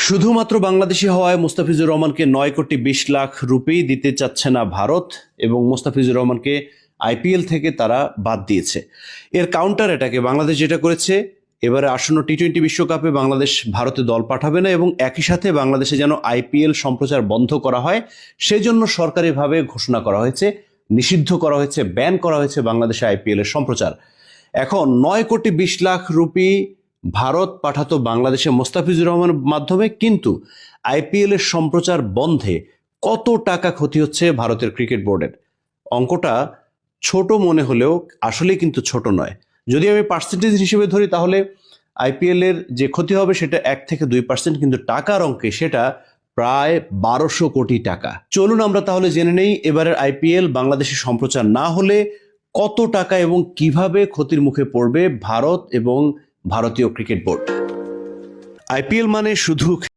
শুধুমাত্র বাংলাদেশি হওয়ায় মুস্তাফিজুর রহমানকে 9,20,00,000 দিতে চাচ্ছে না ভারত এবং মুস্তাফিজুর রহমানকে আইপিএল থেকে তারা বাদ দিয়েছে। এর কাউন্টার এটাকে বাংলাদেশ যেটা করেছে, এবারে আসন্ন টি-20 বিশ্বকাপে বাংলাদেশ ভারতে দল পাঠাবে না এবং একই সাথে বাংলাদেশে যেন আইপিএল সম্প্রচার বন্ধ করা হয় সেজন্য সরকারিভাবে ঘোষণা করা হয়েছে, নিষিদ্ধ করা হয়েছে, ব্যান করা হয়েছে বাংলাদেশে আইপিএল এর সম্প্রচার। এখন 9,20,00,000 ভারত পাঠাতো বাংলাদেশে মুস্তাফিজুর রহমানের মাধ্যমে, কিন্তু আইপিএল এর সম্প্রচার বন্ধে কত টাকা ক্ষতি হচ্ছে ভারতের ক্রিকেট বোর্ডের। অঙ্কটা ছোট মনে হলেও আসলে কিন্তু ছোট নয়। যদি আমি পার্সেন্টেজ হিসেবে ধরি তাহলে আইপিএল এর যে ক্ষতি হবে সেটা 1 থেকে 2%, কিন্তু টাকার অঙ্কে সেটা প্রায় 1200 কোটি টাকা। চলুন আমরা তাহলে জেনে নেই এবারের আইপিএল বাংলাদেশে সম্প্রচার না হলে কত টাকা এবং কিভাবে ক্ষতির মুখে পড়বে ভারত এবং ভারতীয় ক্রিকেট বোর্ড। আইপিএল মানে শুধু